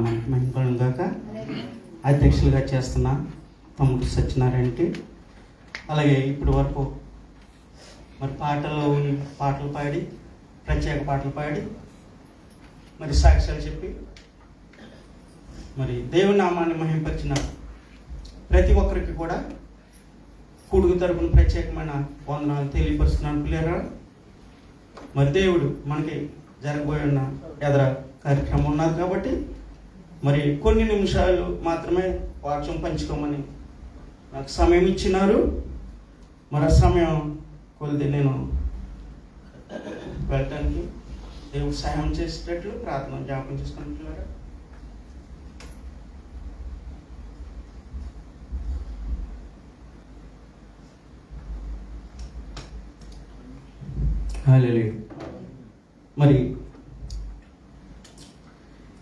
నామానికి మహిమ గాక. అధ్యక్షులుగా చేస్తున్న తమ్ముడు సత్యనారాయణకి, అలాగే ఇప్పటి వరకు మరి పాటలు పాడి, ప్రత్యేక పాటలు పాడి, మరి సాక్ష్యాలు చెప్పి, మరి దేవుని నామాన్ని మహింపరిచిన ప్రతి ఒక్కరికి కూడా కూడుకు తరపున ప్రత్యేకమైన వందనాలు తెలియపరుస్తున్నాను పిల్లరా. మరి దేవుడు మనకి జరగబోయే ఉన్న ఎదర కార్యక్రమం ఉన్నారు కాబట్టి మరి కొన్ని నిమిషాలు మాత్రమే వాక్యం పంచుకోమని నాకు సమయం ఇచ్చినారు. మరి ఆ సమయం కొలిది నేను వెళ్ళటానికి దేవుడు సహాయం చేసేటట్లు ప్రార్థన జ్ఞాపకం చేసుకుంటున్నారా. హల్లెలూయా. మరి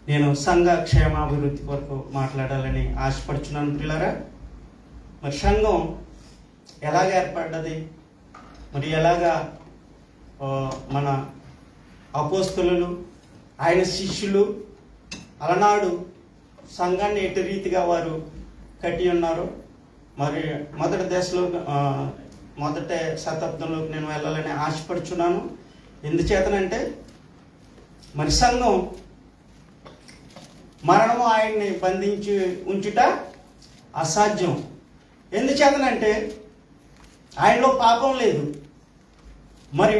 నేను సంఘ క్షేమాభివృద్ధి కొరకు మాట్లాడాలని ఆశపడుచున్నాను పిల్లరా. మరి సంఘం ఎలాగ ఏర్పడ్డది, మరి ఎలాగా మన అపోస్తలులు, ఆయన శిష్యులు అలనాడు సంఘాన్ని ఎటు రీతిగా వారు కట్టి ఉన్నారో, మరి మొదటి శతాబ్దంలోకి నేను వెళ్ళాలని ఆశపడుచున్నాను. ఎందుచేతనంటే మరి సంఘం మరణము ఆయన్ని బంధించి ఉంచుట అసాధ్యం. ఎందుచేతనంటే ఆయనలో పాపం లేదు. మరి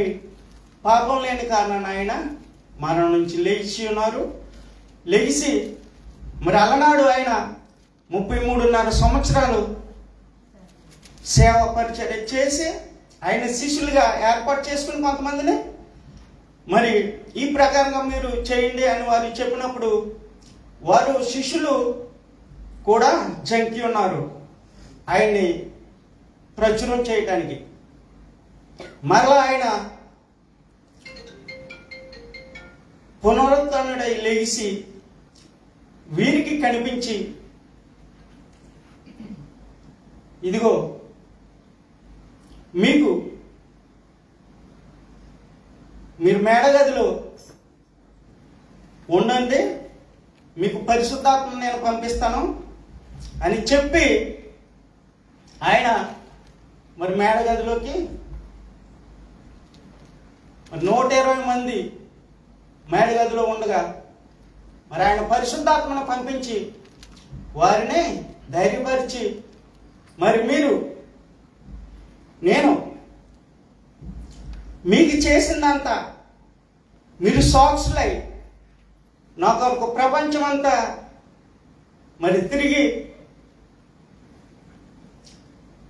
పాపం లేని కారణాన్ని ఆయన మరణం నుంచి లేచి ఉన్నారు. లేచి మరి అలనాడు ఆయన 33.5 సంవత్సరాలు సేవ పరిచర్య చేసి ఆయన శిష్యులుగా ఏర్పాటు చేసుకుని కొంతమందిని మరి ఈ ప్రకారంగా మీరు చేయండి అని వారు చెప్పినప్పుడు వారు శిష్యులు కూడా జంకి ఉన్నారు ఆయన్ని ప్రచురం చేయటానికి. మరలా ఆయన పునరుత్థానుడై లేచి వీరికి కనిపించి, ఇదిగో మీరు మేడగదిలో ఉండండి, మీకు పరిశుద్ధాత్మ నేను పంపిస్తాను అని చెప్పి ఆయన మరి మేడగదిలోకి 120 మంది మేడగదిలో ఉండగా మరి ఆయన పరిశుద్ధాత్మను పంపించి వారిని ధైర్యపరిచి, మరి నేను మీకు చేసిందంతా మీరు సాక్షులై నాకు ఒక ప్రపంచం అంతా మరి తిరిగి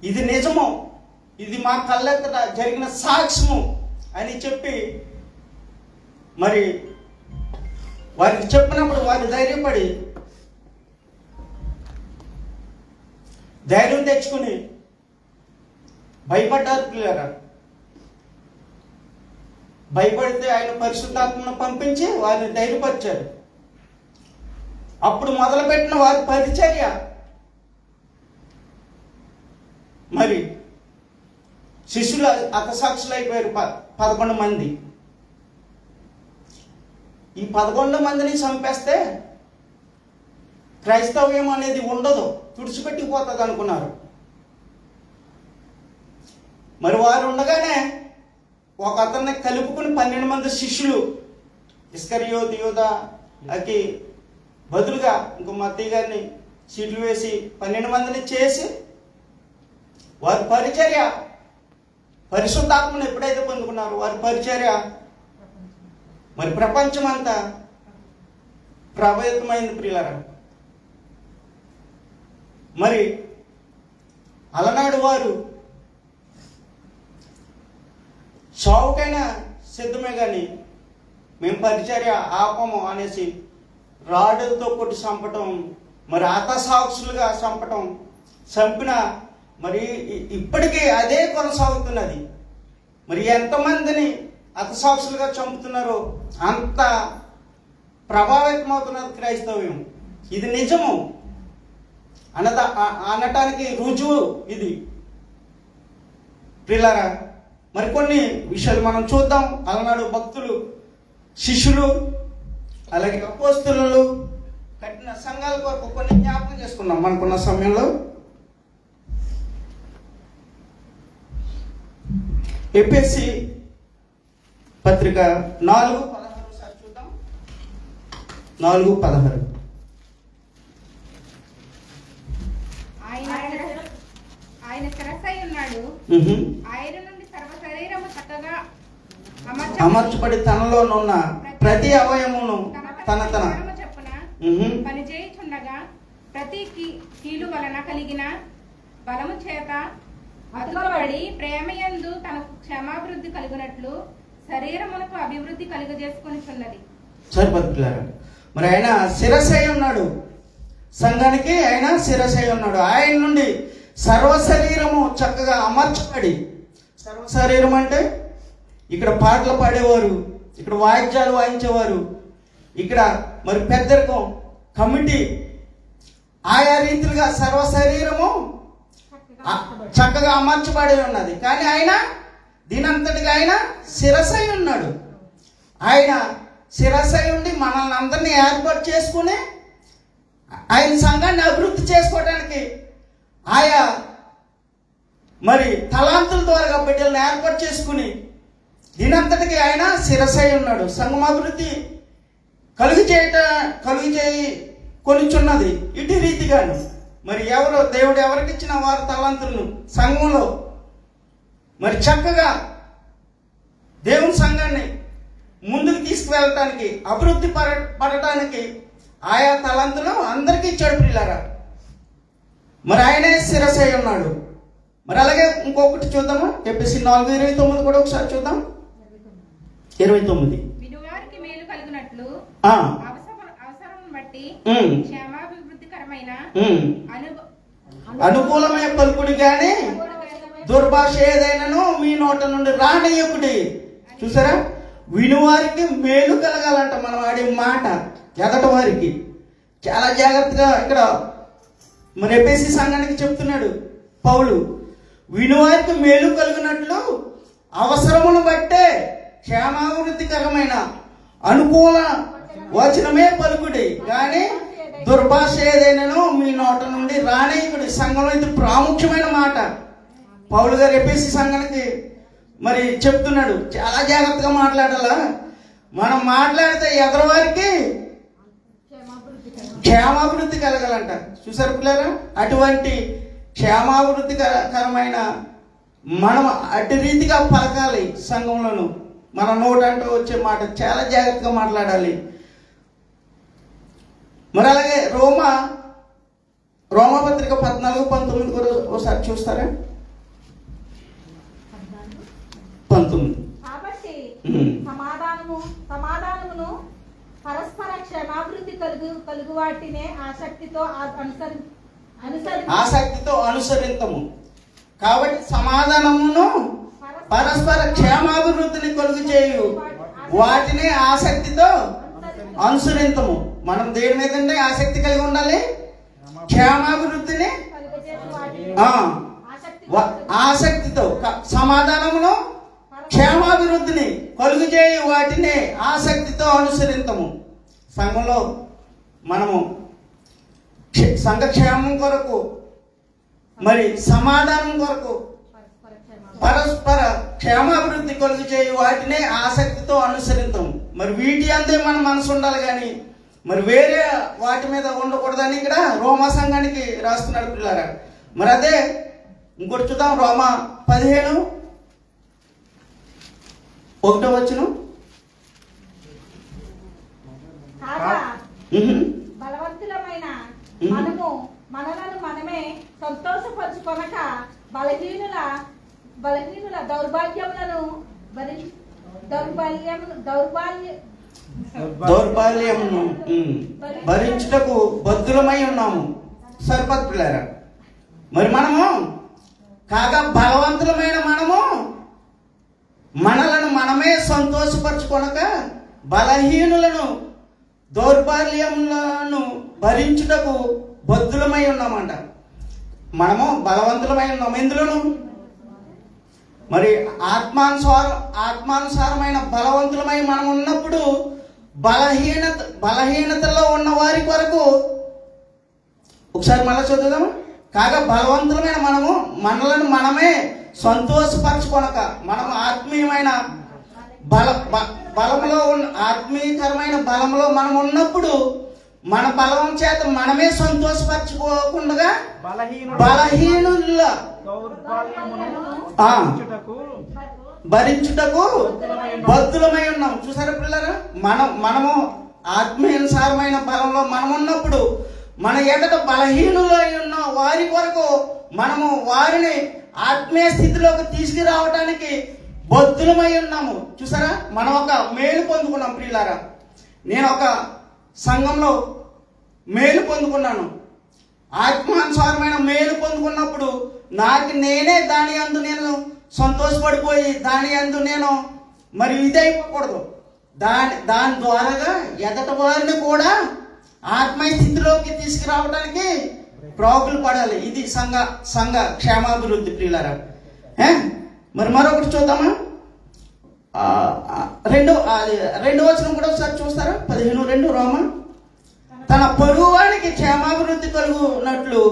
ఇది నిజము, ఇది మా కళ్ళెత్తట జరిగిన సాక్ష్యము అని చెప్పి మరి వారికి చెప్పినప్పుడు వారు ధైర్యపడి ధైర్యం తెచ్చుకుని భయపడ్డారు పిల్లరా. భయపడితే ఆయన పరిశుద్ధాత్మను పంపించి వారిని ధైర్యపరిచారు. అప్పుడు మొదలుపెట్టిన వారి పరిచర్య మరి శిష్యులు హతసాక్షులు అయిపోయారు 11 మంది. ఈ 11 మందిని చంపేస్తే క్రైస్తవ్యం అనేది ఉండదు, తుడిచిపెట్టిపోతుంది అనుకున్నారు. మరి వారు ఉండగానే ఒక అతన్ని కలుపుకుని 12 మంది శిష్యులు, ఇస్కరియోతు యూదాకి బదులుగా ఇంకో మత్తయి గారిని సీట్లు వేసి 12 మందిని చేసి వారి పరిచర్య, పరిశుద్ధాత్మను ఎప్పుడైతే పొందుకున్నారో వారి పరిచర్య మరి ప్రపంచం అంతా ప్రభావితమైంది ప్రియులారా. మరి అలనాడు వారు చావుకైనా సిద్ధమే కానీ మేము పరిచర్య ఆపము అనేసి రాడులతో కొట్టి చంపటం, మరి హతసాక్షులుగా చంపిన మరి ఇప్పటికీ అదే కొనసాగుతున్నది. మరి ఎంతమందిని హతసాక్షులుగా చంపుతున్నారో అంత ప్రభావితమవుతున్నది క్రైస్తవ్యం. ఇది నిజము అనటానికి రుజువు ఇది ప్రియులారా. మరికొన్ని విషయాలు మనం చూద్దాం. అలనాడు భక్తులు, శిష్యులు, అలాగే అపోస్తలులు కట్టిన సంఘాల కొరకు కొన్ని జ్ఞాపకం చేసుకున్నాం మనకున్న సమయంలో. ఎఫెసీ పత్రిక 4:16 సార్ చూద్దాం. 4:16. ఆయన శిరస్సై ఉన్నాడు, ఆయన నుండి సర్వ శరీరము చక్కగా అమర్చబడి తనలోనున్న ప్రతి అవయమును తన చెప్పున పని చేయుచుండగా ప్రతి కీలు వలన కలిగిన బలము చేత అతుకబడి ప్రేమయందు తనకు క్షమాభివృద్ధి కలుగునట్లు శరీరమునకు అభివృద్ధి కలుగజేసుకొనిచున్నది. సరిపడుతున్నారు. మరి ఆయన శిరస్సై ఉన్నాడు, సంఘానికి ఆయన శిరస్సై ఉన్నాడు. ఆయన నుండి సర్వ శరీరము చక్కగా అమర్చబడి, సర్వ శరీరం అంటే ఇక్కడ పాటలు పాడేవారు, ఇక్కడ వాయిద్యాలు వాయించేవారు, ఇక్కడ మరి పెద్దరికం కమిటీ, ఆయా రీతిలుగా సర్వ శరీరము చక్కగా అమర్చబడి ఉన్నది. కానీ ఆయన దీనంతటిగా ఆయన శిరస్సై ఉన్నాడు. ఆయన శిరస్సై ఉండి మనల్ని అందరినీ ఏర్పాటు చేసుకుని ఆయన సంఘాన్ని అభివృద్ధి చేసుకోవడానికి ఆయా మరి తలాంతుల ద్వారా బిడ్డలను ఏర్పాటు చేసుకుని దీనంతటికి ఆయన శిరస్సై ఉన్నాడు. సంఘం అభివృద్ధి కలుగు చేయి కొనిచున్నది. ఇటు రీతిగాను మరి దేవుడు ఎవరికి ఇచ్చిన వారి తలాంతులను సంఘంలో మరి చక్కగా దేవుని సంఘాన్ని ముందుకు తీసుకువెళ్ళటానికి, అభివృద్ధి పడటానికి ఆయా తలాంతులు అందరికీ ఇచ్చాడు పిల్లారా. మరి ఆయనే శిరస్సై ఉన్నాడు. మరి అలాగే ఇంకొకటి చూద్దామా, ఎఫెసీ 4:29 కూడా ఒకసారి చూద్దాం. 29. వినువారికి మేలు కలుగునట్లు అవసరం బట్టి క్షేమాభివృద్ధికరమైన అనుకూలమైన పలుకుడి కానీ దుర్భాష ఏదైనాను మీ నోట నుండి రానియకుడి. చూసారా, వినువారికి మేలు కలగాలంట మనం ఆడే మాట ఎదట వారికి. చాలా జాగ్రత్తగా ఇక్కడ మన ఎఫెసీ సంఘానికి చెప్తున్నాడు పౌలు, వినువారికి మేలు కలిగినట్లు అవసరమును బట్టే క్షేమాభివృద్ధికరమైన అనుకూల వచనమే పలుకుడి కానీ దుర్భాష ఏదైనాను మీ నోట నుండి రానియకుడి. సంఘంలో ఇది ప్రాముఖ్యమైన మాట. పౌలు గారు ఎఫెసీ సంఘానికి మరి చెప్తున్నాడు, చాలా జాగ్రత్తగా మాట్లాడాలా. మనం మాట్లాడితే ఎదరవారికి క్షేమాభివృద్ధి కలగాలంట. చూసారు పిల్లరా, అటువంటి క్షేమాభివృద్ధికరమైన మనం అటు రీతిగా పలకాలి. సంఘంలోను మన నోటంటూ వచ్చే మాట చాలా జాగ్రత్తగా మాట్లాడాలి. మరి అలాగే రోమాపత్రిక 14:19 కూడా ఒకసారి చూస్తారా. 19. కాబట్టి సమాధానమును పరస్పర క్షేమాభివృద్ధి కలుగు వాటినే ఆసక్తితో అనుసరింతము. కాబట్టి సమాధానమును పరస్పర క్షేమాభివృద్ధిని కలుగు చేయు వాటిని ఆసక్తితో అనుసరింతము. మనం దేని మీదంటే ఆసక్తి కలిగి ఉండాలి, క్షేమాభివృద్ధిని ఆసక్తితో, సమాధానమును క్షేమాభివృద్ధిని కలుగు చేయి వాటిని ఆసక్తితో అనుసరింతము. సంఘంలో మనము సంఘక్షేమం కొరకు మరి సమాధానం కొరకు పరస్పర క్షేమాభివృద్ధి కలుగు చేయి వాటినే ఆసక్తితో అనుసరింతాము. మరి వీటి అందే మన మనసు ఉండాలి కానీ మరి వేరే వాటి మీద ఉండకూడదని ఇక్కడ రోమా సంఘానికి రాస్తున్నాడు పిల్లారా. మరి అదే ఇంకోటి చూద్దాం. రోమా 15:1 బలవంతులమైన మనలను మనమే సంతోషపరచుకొనక బలహీనుల దౌర్బల్యములను భరించుటకు బద్ధులమై ఉన్నాము. సరిపదు పిల్లారా. మరి మనము కాగా బలవంతులమైన మనలను మనమే సంతోషపరచుకొనక బలహీనులను దౌర్బల్యములను భరించుటకు బద్ధులమై ఉన్నామంట. మనము బలవంతులమై ఉన్నాము. ఎందులోను మరి ఆత్మానుసారమైన బలవంతులమై మనం ఉన్నప్పుడు బలహీనతలో ఉన్న వారి కొరకు, ఒకసారి మళ్ళీ చదువుదాము. కాగా బలవంతులమైన మనము మనలను మనమే సంతోషపరచుకొనక, మనము ఆత్మీయమైన బలంలో ఉన్న ఆత్మీయకరమైన బలంలో మనం ఉన్నప్పుడు మన బలం చేత మనమే సంతోషపరచుకోకుండా బలహీనుల భరించుటకు బద్ధులమై ఉన్నాం. చూసారా పిల్లరా, మనము ఆత్మీయానుసారమైన బలంలో మనం ఉన్నప్పుడు మన ఎదుట బలహీనులై ఉన్న వారి కొరకు మనము వారిని ఆత్మీయ స్థితిలోకి తీసుకురావడానికి బద్ధులమై ఉన్నాము. చూసారా, మనం ఒక మేలు పొందుకున్నాం ప్రియులారా. నేను ఒక సంఘంలో మేలు పొందుకున్నాను. ఆత్మానుసారమైన మేలు పొందుకున్నప్పుడు నాకు నేనే దాని యందు నేను సంతోషపడిపోయి దాని యందు నేను మరి ఇదైపోకూడదు. దాని ద్వారాగా ఎదట వారిని కూడా ఆత్మీయ స్థితిలోకి తీసుకురావడానికి ప్రాకులు పడాలి. ఇది సంఘ క్షేమాభివృద్ధి ప్రియులారా. మరి మరొకటి చూద్దామా? రెండో వచనం కూడా ఒకసారి చూస్తారా? 15:2 రోమా. తన పొరుగువానికి క్షేమాభివృద్ధి కలుగునట్లు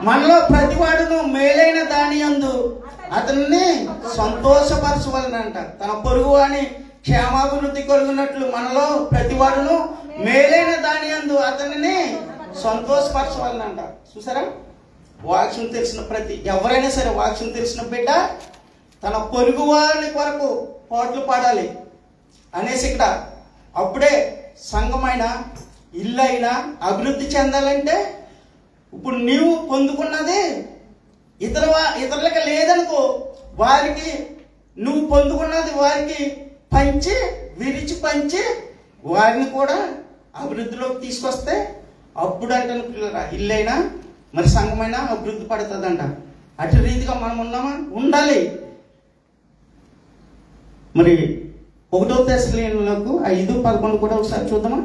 మనలో ప్రతివాడును మేలైన దాని యందు అతన్ని సంతోషపరచవలనంట. తన పొరుగువాని క్షేమాభివృద్ధి కలుగునట్లు మనలో ప్రతివాడును మేలైన దాని యందు అతనిని సంతోషపరచవలనంట. చూసారా, వాక్యం తెలిసిన ఎవరైనా సరే వాక్యం తెలిసిన బిడ్డ తన పొరుగు వారి కొరకు పాటలు పాడాలి అనేసి ఇక్కడ. అప్పుడే సంఘమైన ఇల్లు అయినా అభివృద్ధి చెందాలంటే ఇప్పుడు నీవు పొందుకున్నది ఇతరులకి లేదనుకో, వారికి నువ్వు పొందుకున్నది వారికి విరిచి పంచి వారిని కూడా అభివృద్ధిలోకి తీసుకొస్తే అప్పుడు అంటాను పిల్లరా, ఇల్లైనా మరి సంఘమైనా అభివృద్ధి పడుతుందంట. అటు రీతిగా మనం ఉన్నామా? ఉండాలి. మరి 1 తెస్సలోనికీయులకు 5:11 కూడా ఒకసారి చూద్దామా?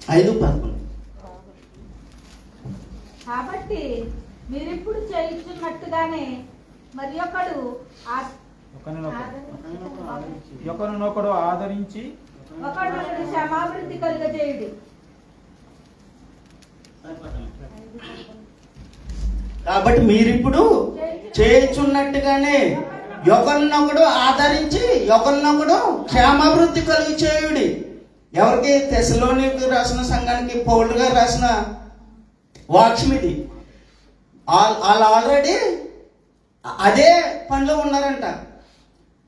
5:11. కాబట్టి మీరిప్పుడు చేయించున్నట్టుగానే మరి ఒకరినొకడు ఆదరించి ఒకరినొకడు క్షమాభివృద్ధి కలుగజేయుడి. కాబట్టి మీరిప్పుడు చేయుచున్నట్టుగానే ఒకరినొకడు ఆదరించి ఒకరినొకడు క్షేమాభివృద్ధి కలుగు చేయుడి. ఎవరికి? తెస్సలోనికీయులకు రాసిన సంఘానికి పౌలు గారు రాసిన వాక్యం ఇది. వాళ్ళు ఆల్రెడీ అదే పనిలో ఉన్నారంట.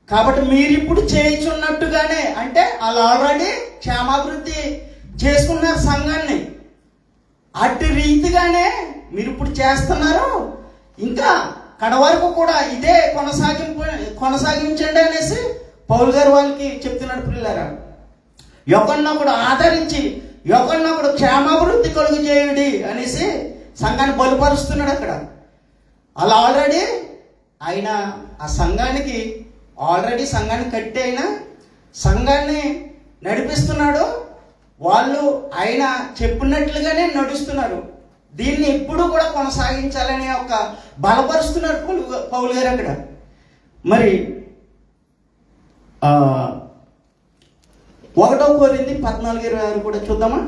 కాబట్టి మీరిప్పుడు చేయించున్నట్టుగానే, అంటే వాళ్ళు ఆల్రెడీ క్షేమాభివృద్ధి చేసుకున్నారు సంఘాన్ని. అటు రీతిగానే మీరు ఇప్పుడు చేస్తున్నారు. ఇంకా కడవరకు కూడా ఇదే కొనసాగించండి అనేసి పౌలు గారు వాళ్ళకి చెప్తున్నాడు పిల్లరా. ఒకరినొకడు ఆదరించి ఒకరినొకడు క్షేమాభివృద్ధి కలుగు చేయుడి అనేసి సంఘాన్ని బలుపరుస్తున్నాడు అక్కడ. అలా ఆల్రెడీ ఆయన ఆ సంఘానికి సంఘాన్ని కట్టి అయినా సంఘాన్ని నడిపిస్తున్నాడు. వాళ్ళు ఆయన చెప్పినట్లుగానే నడుస్తున్నారు. దీన్ని ఎప్పుడు కూడా కొనసాగించాలని ఒక బలపరుస్తున్నారు పౌలు గారు అక్కడ. మరి 1 కొరింథీ 14:26 కూడా చూద్దామా?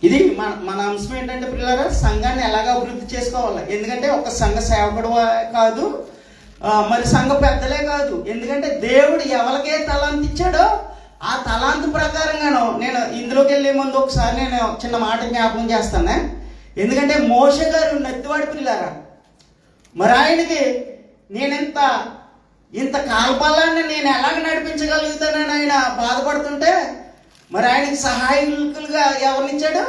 ఇది మన అంశం ఏంటంటే పిల్లరా, సంఘాన్ని ఎలాగ అభివృద్ధి చేసుకోవాలి. ఎందుకంటే ఒక సంఘ సేవకుడు కాదు, మరి సంఘ పెద్దలే కాదు. ఎందుకంటే దేవుడు ఎవరికే తలాంతి ఇచ్చాడో ఆ తలాంతు ప్రకారంగాను. నేను ఇందులోకి వెళ్ళే ముందు ఒకసారి నేను చిన్న మాట జ్ఞాపకం చేస్తాను. ఎందుకంటే మోషే గారు నెత్తివాడి పిల్లారా, మరి ఆయనకి ఇంత కాల్పాలాన్ని నేను ఎలాగ నడిపించగలుగుతానని ఆయన బాధపడుతుంటే మరి ఆయనకి సహాయకులుగా ఎవరినిచ్చాడు?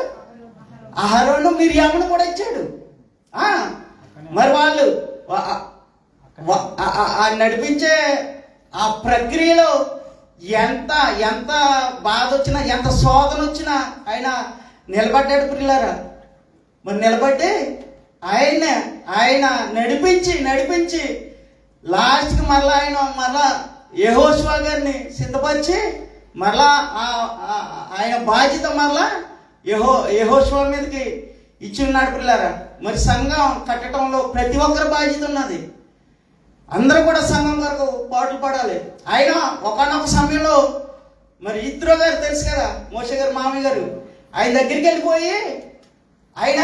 అహరోను మిర్యామును కూడా ఇచ్చాడు. మరి వాళ్ళు నడిపించే ఆ ప్రక్రియలో ఎంత బాధ వచ్చినా ఎంత శోధన వచ్చినా ఆయన నిలబడ్డాడు పిల్లారా. మరి నిలబడి ఆయన నడిపించి లాస్ట్కి మరలా యెహోషువ గారిని సిద్ధపరిచి మరలా ఆయన బాధ్యత మరలా యెహోషువ మీదకి ఇచ్చి ఉన్నాడు పిల్లారా. మరి సంఘం కట్టడంలో ప్రతి ఒక్కరి బాధ్యత ఉన్నది. అందరూ కూడా సంఘం కొరకు పాటలు పాడాలి. ఆయన ఒకనొక సమయంలో మరి ఇత్రో గారు తెలుసు కదా, మోషే గారు మామయ్య గారు, ఆయన దగ్గరికి వెళ్ళిపోయి ఆయన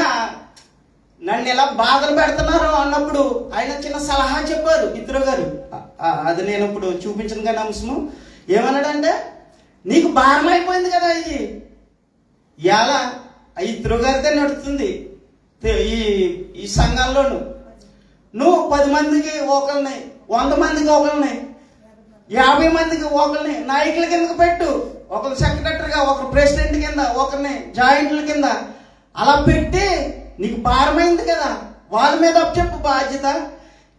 నన్ను ఎలా బాధలు పెడుతున్నారు అన్నప్పుడు ఆయన చిన్న సలహా చెప్పారు ఇత్రో గారు. అది నేను ఇప్పుడు చూపించిన కానీ అంశము ఏమన్నాడంటే, నీకు భారం అయిపోయింది కదా ఇది, ఎలా ఇత్రో గారితో నడుస్తుంది ఈ సంఘాల్లోనూ. నువ్వు 10 మందికి ఒకరిని, 100 మందికి ఒకరిని, 50 మందికి ఒకరిని నాయకుల కిందకు పెట్టు. ఒకరు సెక్రటరీగా, ఒకరు ప్రెసిడెంట్ కింద, ఒకరిని జాయింట్ల కింద అలా పెట్టి నీకు భారమైంది కదా, వాళ్ళ మీద చెప్పు బాధ్యత.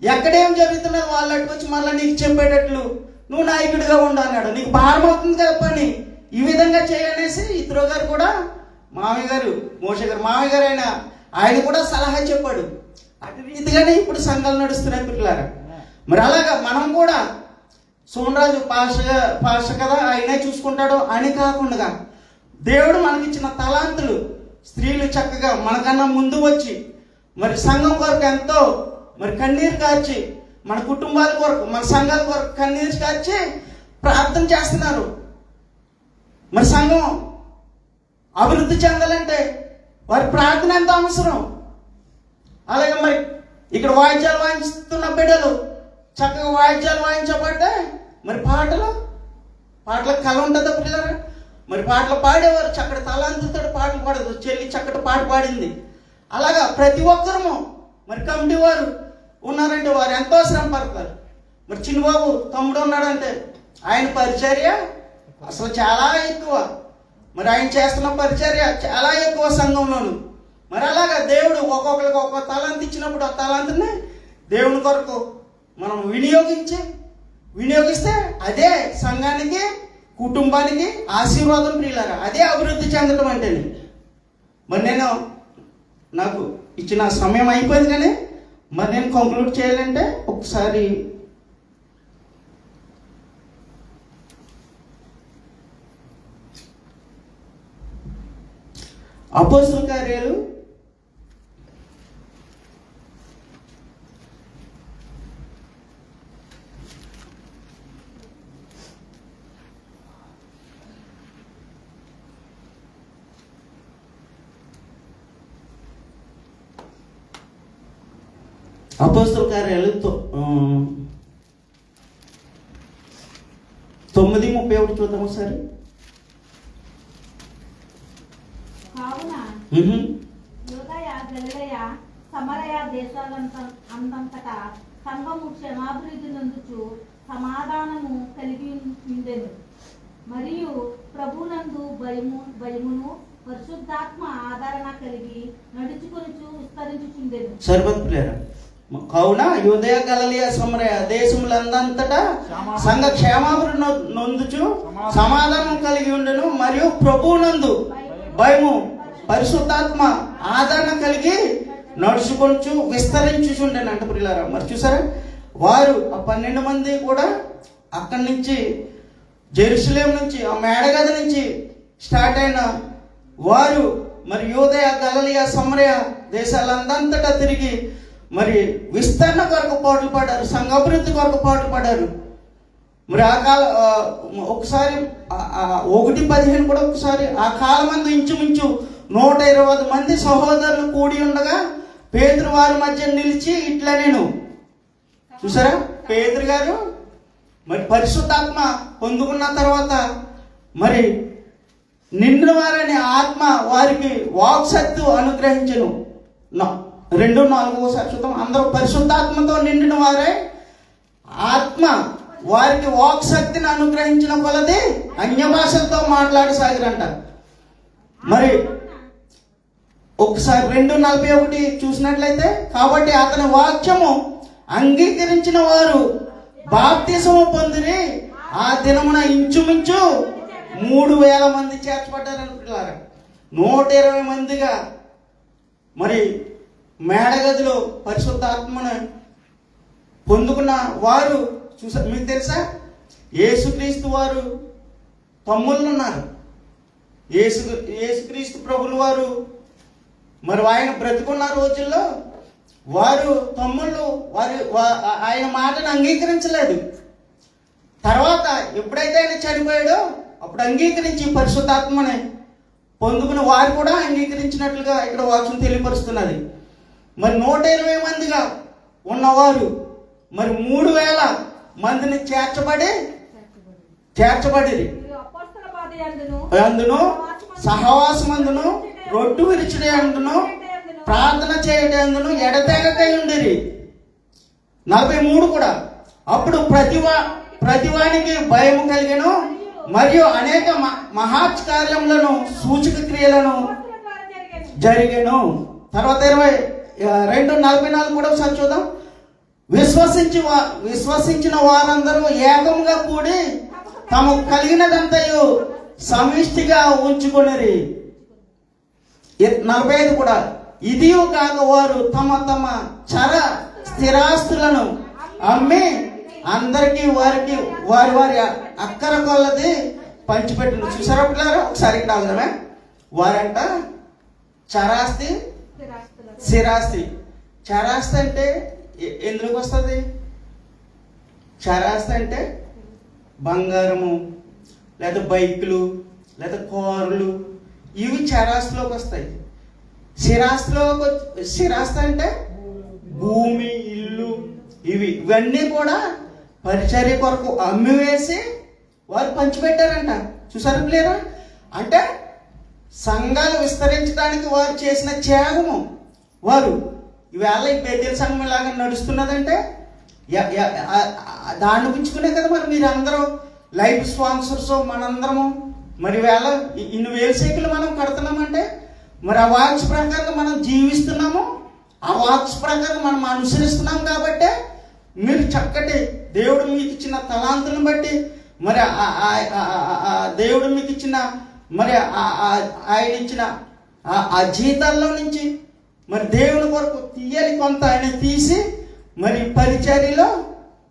ఎక్కడేం జరుగుతున్నది వాళ్ళు అట్టుకొచ్చి మళ్ళీ నీకు చెప్పేటట్లు నువ్వు నాయకుడిగా ఉండు అన్నాడు. నీకు భారం అవుతుంది కదా పని, ఈ విధంగా చేయనేసి ఇత్రో గారు కూడా మామయ్య గారు, మోషే గారు మామయ్య గారు ఆయన కూడా సలహా చెప్పాడు. అటు రీతిగానే ఇప్పుడు సంఘాలు నడుస్తున్నాయి పిల్లలారా. మరి అలాగా మనం కూడా సోమరాజు పాష కదా ఆయనే చూసుకుంటాడు అని కాకుండా దేవుడు మనకిచ్చిన తలాంతులు స్త్రీలు చక్కగా మనకన్నా ముందు వచ్చి మరి సంఘం కొరకు ఎంతో మరి కన్నీరు కార్చి, మన కుటుంబాల కొరకు, మన సంఘాల కొరకు కన్నీరు కార్చి ప్రార్థన చేస్తున్నారు. మరి సంఘం అభివృద్ధి చెందాలంటే వారి ప్రార్థన ఎంత అవసరం. అలాగే మరి ఇక్కడ వాయిద్యాలు వాయించుతున్న బిడ్డలు చక్కగా వాయిద్యాలు వాయించబట్టే మరి పాటలకు కళ ఉంటుందా పిల్లరా. మరి పాటలు పాడేవారు, చక్కటి తలాంతులతో పాటలు పాడదు. చెల్లి చక్కటి పాట పాడింది. అలాగా ప్రతి ఒక్కరము మరి కమిటీ వారు ఉన్నారంటే వారు ఎంతో శ్రమ పడతారు. మరి చిన్నబాబు తమ్ముడు ఉన్నాడంటే ఆయన పరిచర్య అసలు చాలా ఎక్కువ. మరి ఆయన చేస్తున్న పరిచర్య చాలా ఎక్కువ సంఘంలోను. మరి అలాగా దేవుడు ఒక్కొక్కరికి ఒక్కొక్క తలాంతి ఇచ్చినప్పుడు ఆ తలాంతిని దేవుని కొరకు మనం వినియోగిస్తే అదే సంఘానికి, కుటుంబానికి ఆశీర్వాదం ప్రియులారా. అదే అభివృద్ధి చెందడం అంటే. మరి నాకు ఇచ్చిన సమయం అయిపోయింది, కానీ మరి నేను కంక్లూడ్ చేయాలంటే ఒకసారి అపోస్తల కార్యాలు 9:31 చూద్దాం ఒకసారి. కావున యూదయ, గలిలయ, సమరయ దేశాలంతటా సంఘము క్షేమాభివృద్ధి నందుచు సమాధానము కలిగి ఉండెను. మరియు ప్రభునందు భయమును పరిశుద్ధాత్మ ఆదరణ కలిగి నడుచుకొనుచు విస్తరించుచుండెను. సర్వత్రా కావున యూదయ, గలిలయ, సమరయ దేశములందంతటా సంఘ క్షేమాభివృద్ధి నొందుచు సమాధానం కలిగి ఉండెను. మరియు ప్రభువునందు భయము పరిశుద్ధాత్మ ఆదరణ కలిగి నడుచుకొనుచు విస్తరించుచుండెను అంట ప్రియులారా. మరి చూసారా, వారు ఆ 12 మంది కూడా అక్కడి నుంచి జెరూసలేం నుంచి ఆ మేడగది నుంచి స్టార్ట్ అయిన వారు మరి యూదయ, గలిలయ, సమరయ దేశాలందంతటా తిరిగి మరి విస్తరణ కొరకు పాటలు పాడారు, సంఘాభివృద్ధి కొరకు పాటలు పాడారు. మరి ఆ కాల ఒకసారి 1:15 కూడా ఒకసారి ఆ కాలమందు ఇంచుమించు 120 మంది సహోదరులు కూడి ఉండగా పేతురు వారి మధ్య నిలిచి ఇట్లా నేను చూసారా, పేతురు గారు మరి పరిశుద్ధాత్మ పొందుకున్న తర్వాత మరి నిండిన వారని ఆత్మ వారికి వాక్శక్తి అనుగ్రహించను. 2:4 చూద్దాం. అందరూ పరిశుద్ధాత్మతో నిండిన వారే ఆత్మ వారికి వాక్శక్తిని అనుగ్రహించిన కొలది అన్య భాషలతో మాట్లాడసాగిరంట. మరి ఒకసారి 2:41 చూసినట్లయితే, కాబట్టి అతని వాక్యము అంగీకరించిన వారు బాప్తిసము పొందిరి. ఆ దినమున ఇంచుమించు 3,000 మంది చేర్చబడ్డారు అనుకుంటున్నారు. 120 మందిగా మరి మేడగదిలో పరిశుద్ధాత్మను పొందుకున్న వారు చూసారు. మీకు తెలుసా, యేసుక్రీస్తు వారు తమ్ముళ్ళు ఉన్నారు. యేసుక్రీస్తు ప్రభులు వారు మరి ఆయన బ్రతుకున్న రోజుల్లో వారు తమ్ముళ్ళు ఆయన మాటను అంగీకరించలేదు. తర్వాత ఎప్పుడైతే ఆయన చనిపోయాడో అప్పుడు అంగీకరించి పరిశుద్ధాత్మని పొందుకుని వారు కూడా అంగీకరించినట్లుగా ఇక్కడ వాక్యం తెలియపరుస్తున్నది. మరి 120 మందిగా ఉన్నవారు మరి 3000 మందిని చేర్చబడి అందును సహవాసమందును రొట్టు విరిచిడి అందును ప్రార్థన చేయటందును ఎడతెగకై ఉండిరి. 43 కూడా. అప్పుడు ప్రతివానికి భయం కలిగెను మరియు అనేక మహాత్కార్యములను సూచక క్రియలను జరిగెను. తర్వాత 22:44 కూడా ఒకసారి చూద్దాం. విశ్వసించిన వారందరూ ఏకంగా కూడి తమకు కలిగినదంతయు సమిష్టిగా ఉంచుకొనిరి. 45 కూడా. ఇది కాక వారు తమ తమ స్థిరాస్తులను అమ్మి అందరికీ వారి వారి అక్కర కొల్లది పంచిపెట్టిన. చూసారా పిల్లలు? ఒకసారి ఇక్కడ ఆగుదామే. వారంట చరాస్తి స్థిరాస్తి. చరాస్తి అంటే ఎందుకు వస్తుంది? చరాస్తి అంటే బంగారము లేదా బైకులు లేదా కార్లు, ఇవి చరాస్తిలోకి వస్తాయి. స్థిరాస్తి అంటే భూమి, ఇల్లు, ఇవన్నీ కూడా పరిచర్య కొరకు అమ్మివేసి వారు పంచిపెట్టారంట. చూసారు ప్లేరా? అంటే సంఘాలు విస్తరించడానికి వారు చేసిన త్యాగము. వారు ఈవేళ ఈ బేతేల్ సంఘం ఇలాగా నడుస్తున్నదంటే దాన్ని పుచ్చుకునే కదా మరి మీరు అందరూ లైఫ్ స్పాన్సర్స్, మనందరము మరి వేళ ఇన్ని వేల సైకిల్ మనం కడుతున్నామంటే మరి ఆ వాక్స్ ప్రకారం మనం జీవిస్తున్నాము, ఆ వాక్స్ ప్రకారం మనం అనుసరిస్తున్నాం. కాబట్టి మీరు చక్కటి దేవుడు మీకు ఇచ్చిన తలాంతులను బట్టి మరి దేవుడు మీకు ఇచ్చిన మరి ఆయన ఇచ్చిన ఆ జీతాల్లో నుంచి మరి దేవుని కొరకు తీయాలి కొంత ఆయన తీసి మరి పరిచర్యలో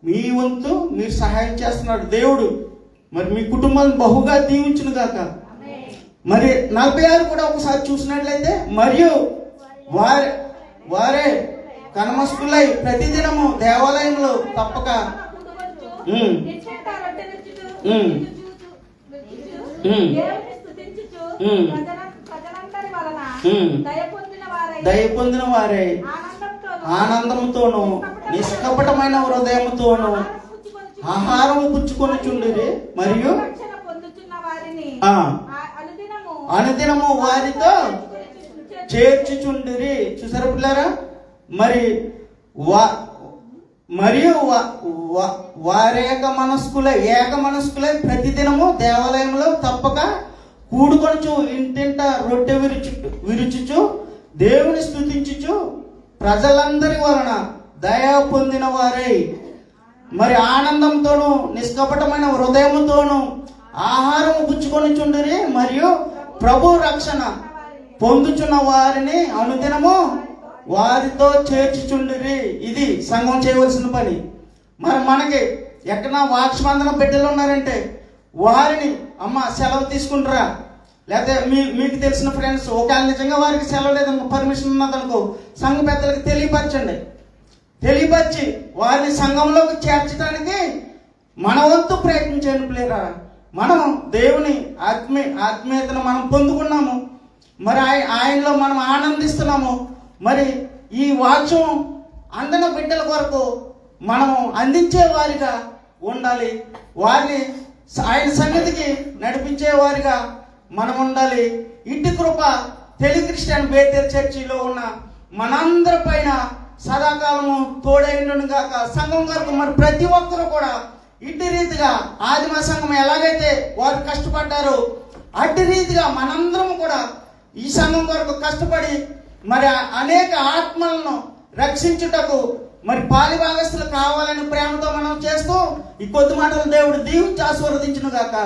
మీ వంతు మీరు సహాయం చేస్తున్నాడు దేవుడు. మరి మీ కుటుంబాలను బహుగా దీవించును గాక. మరి 46 కూడా ఒకసారి చూసినట్లయితే మరియు వారే కనమస్కులై ప్రతిదినము దేవాలయంలో తప్పక దయ పొందిన వారే ఆనందంతోను నిష్కపటమైన హృదయముతోను ఆహారము పుచ్చుకొనుచుండిరి మరియు అనుదినము వారితో చేర్చుచుండిరి. చూసారా పిల్లారా? మరియు వారేక మనస్కులై ప్రతిదినము దేవాలయంలో తప్పక కూడుకొనుచు ఇంటింట రొట్టె విరుచుచు దేవుని స్తుతించుచు ప్రజలందరి వలన దయ పొందిన వారై మరి ఆనందంతోను నిష్కపటమైన హృదయముతోను ఆహారము పుచ్చుకొనుచుండిరి మరియు ప్రభు రక్షణ పొందుచున్న వారిని అనుదినము వారితో చేర్చుచుండిరి. ఇది సంఘం చేయవలసిన పని. మరి మనకి ఎక్కడన్నా వాక్స్మందన బిడ్డలు ఉన్నారంటే వారిని అమ్మ సెలవు తీసుకుంటారా, లేకపోతే మీకు తెలిసిన ఫ్రెండ్స్ ఒకవేళ నిజంగా వారికి సెలవు లేదనుకో, పర్మిషన్ ఉన్నదనుకో, సంఘ పెద్దలకు తెలియపరిచి వారిని సంఘంలోకి చేర్చడానికి మన వంతు ప్రయత్నించండి ప్లేరా. మనం దేవుని ఆత్మీయతను మనం పొందుకున్నాము, మరి ఆయనలో మనం ఆనందిస్తున్నాము. మరి ఈ వాక్యం అందిన బిడ్డల కొరకు మనము అందించే వారిగా ఉండాలి, వారిని ఆయన సన్నిధికి నడిపించే వారిగా మనం ఉండాలి. ఇట్టి కృప క్రిస్టియన్ బేతేల్ చర్చిలో ఉన్న మనందరి పైన సదాకాలము తోడైండును గాక. సంఘం కొరకు మరి ప్రతి ఒక్కరు కూడా ఇట్టి రీతిగా ఆదిమ సంఘం ఎలాగైతే వారు కష్టపడ్డారో అట్టి రీతిగా మనందరం కూడా ఈ సంఘం కొరకు కష్టపడి మరి అనేక ఆత్మలను రక్షించుటకు మరి పాలిభాగస్తులు కావాలని ప్రేమతో మనం చేస్తూ ఈ కొద్ది మాటలు దేవుడు దీవించి ఆశీర్వదించును గాక.